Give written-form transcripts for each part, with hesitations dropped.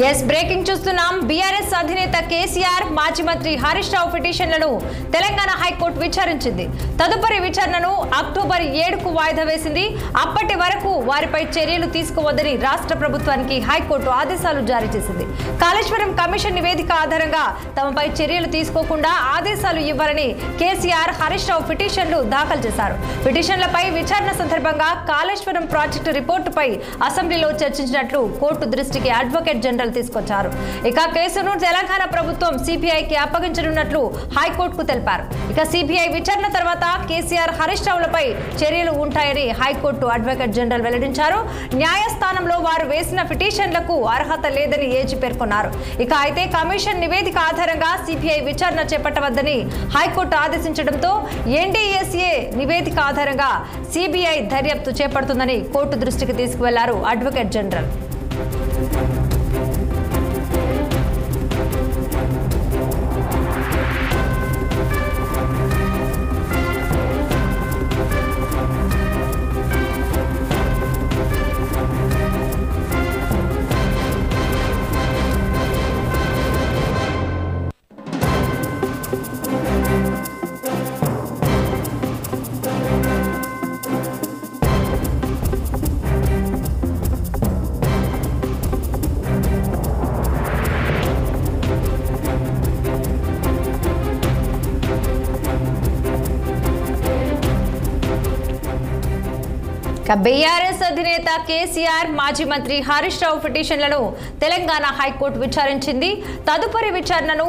Yes breaking చూస్తున్నాం. BRS అధినేత కేసీఆర్ మాజీ మంత్రి హరీష్ రావు పిటిషన్లను తెలంగాణ హైకోర్టు విచారించింది. తదుపరి విచారణను అక్టోబర్ 7కు వాయిదా వేసింది. అప్పటి వరకు వారిపై చర్యలు తీసుకోవద్దని రాష్ట్ర ప్రభుత్వానికి హైకోర్టు ఆదేశాలు జారీ చేసింది. కాళేశ్వరం కమిషన్ నివేదిక ఆధారంగా తమపై చర్యలు తీసుకోకుండా ఆదేశాలు ఇవ్వాలని కేసీఆర్ హరీష్ రావు పిటిషన్లు దాఖలు చేశారు. పిటిషన్లపై విచారణ సందర్భంగా కాళేశ్వరం ప్రాజెక్టు రిపోర్టుపై అసెంబ్లీలో చర్చించినట్లు కోర్టు దృష్టికి అడ్వకేట్ జనరల్ తీసుకొచ్చారు. ఇక కేసును తెలంగాణ ప్రభుత్వం సిబిఐకి అప్పగించనున్నట్లు హైకోర్టుకు తెలిపారు. ఇక సిబిఐ విచారణ తర్వాత కేసీఆర్ హరీష్ రావులపై చర్యలు ఉంటాయని హైకోర్టు అడ్వకేట్ జనరల్ వెల్లడించారు. న్యాయస్థానంలో వారు వేసిన పిటిషన్లకు అర్హత లేదని ఏజీ పేర్కొన్నారు. ఇక అయితే కమిషన్ నివేదిక ఆధారంగా సిబిఐ విచారణ చేపట్టవద్దని హైకోర్టు ఆదేశించడంతో ఎన్డీఎస్ఏ నివేదిక ఆధారంగా సిబిఐ దర్యాప్తు చేపడుతుందని కోర్టు దృష్టికి తీసుకువెళ్లారు అడ్వకేట్ జనరల్. బీఆర్ఎస్ అధినేత కేసీఆర్ మాజీ మంత్రి హరీష్ రావు పిటిషన్లను తెలంగాణ హైకోర్టు విచారించింది. తదుపరి విచారణను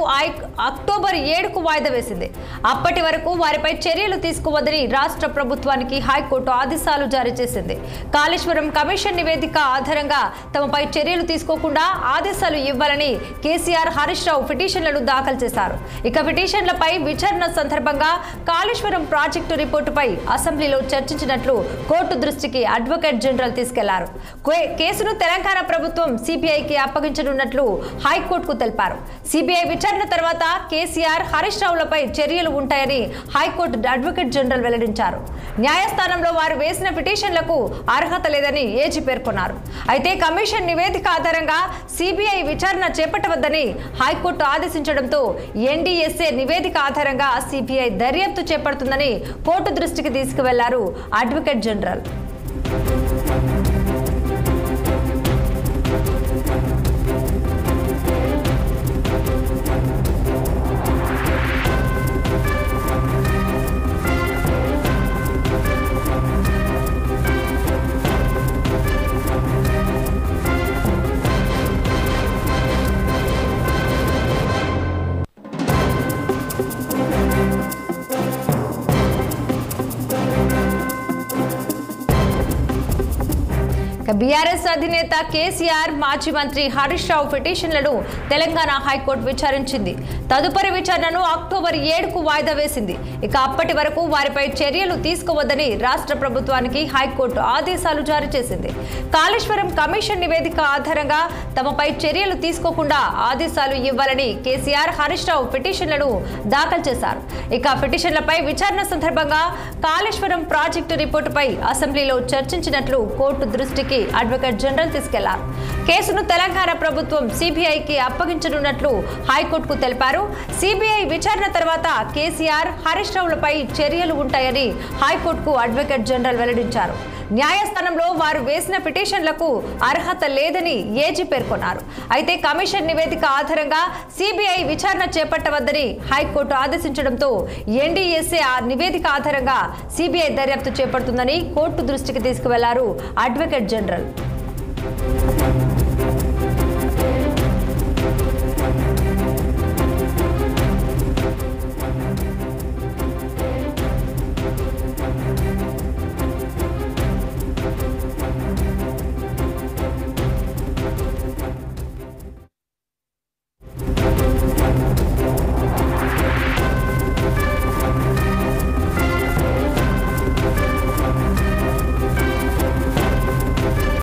అక్టోబర్ 7కు వాయిదా వేసింది. అప్పటి వరకు వారిపై చర్యలు తీసుకోవద్దని రాష్ట్ర ప్రభుత్వానికి హైకోర్టు ఆదేశాలు జారీ చేసింది. కాళేశ్వరం కమిషన్ నివేదిక ఆధారంగా తమపై చర్యలు తీసుకోకుండా ఆదేశాలు ఇవ్వాలని కేసీఆర్ హరీష్ రావు పిటిషన్లను దాఖలు చేశారు. ఇక పిటిషన్లపై విచారణ సందర్భంగా కాళేశ్వరం ప్రాజెక్టు రిపోర్టుపై అసెంబ్లీలో చర్చించినట్లు కోర్టు దృష్టి అడ్వకేట్ జనరల్ తీసుకెళ్లారు. కేసును తెలంగాణ ప్రభుత్వం సిబిఐకి అప్పగించనున్నట్లు హైకోర్టుకు తెలిపారు. సిబిఐ విచారణ తర్వాత కేసీఆర్ హరీష్ రావులపై చర్యలు ఉంటాయని హైకోర్టు అడ్వకేట్ జనరల్ వెల్లడించారు. న్యాయస్థానంలో వారు వేసిన పిటిషన్లకు అర్హత లేదని ఏజీ పేర్కొన్నారు. అయితే కమిషన్ నివేదిక ఆధారంగా సిబిఐ విచారణ చేపట్టవద్దని హైకోర్టు ఆదేశించడంతో ఎన్డీఎస్ఏ నివేదిక ఆధారంగా సిబిఐ దర్యాప్తు చేపడుతుందని కోర్టు దృష్టికి తీసుకువెళ్లారు అడ్వకేట్ జనరల్. బీఆర్ఎస్ అధినేత కేసీఆర్ మాజీ మంత్రి హరీష్ రావు పిటిషన్లను తెలంగాణ హైకోర్టు విచారించింది. తదుపరి విచారణను అక్టోబర్ 7కు వాయిదా వేసింది. ఇక అప్పటి వరకు వారిపై చర్యలు తీసుకోవద్దని రాష్ట్ర ప్రభుత్వానికి హైకోర్టు ఆదేశాలు జారీ చేసింది. కాళేశ్వరం కమిషన్ నివేదిక ఆధారంగా తమపై చర్యలు తీసుకోకుండా ఆదేశాలు ఇవ్వాలని కేసీఆర్ హరీష్ రావు పిటిషన్లను దాఖలు చేశారు. ఇక పిటిషన్లపై విచారణ సందర్భంగా కాళేశ్వరం ప్రాజెక్టు రిపోర్టుపై అసెంబ్లీలో చర్చించినట్లు కోర్టు దృష్టికి అడ్వకేట్ జనరల్ తీసుకెళ్లారు. కేసును తెలంగాణ ప్రభుత్వం సిబిఐకి అప్పగించనున్నట్లు హైకోర్టుకు తెలిపారు. సిబిఐ విచారణ తర్వాత కేసీఆర్ హరీష్ రావులపై చర్యలు ఉంటాయని హైకోర్టుకు అడ్వకేట్ జనరల్ వెల్లడించారు. న్యాయస్థానంలో వారు వేసిన పిటిషన్లకు అర్హత లేదని ఏజీ పేర్కొన్నారు. అయితే కమిషన్ నివేదిక ఆధారంగా సిబిఐ విచారణ చేపట్టవద్దని హైకోర్టు ఆదేశించడంతో ఎన్డీఎస్ఏ ఆ నివేదిక ఆధారంగా సిబిఐ దర్యాప్తు చేపడుతుందని కోర్టు దృష్టికి తీసుకువెళ్లారు అడ్వకేట్ జనరల్.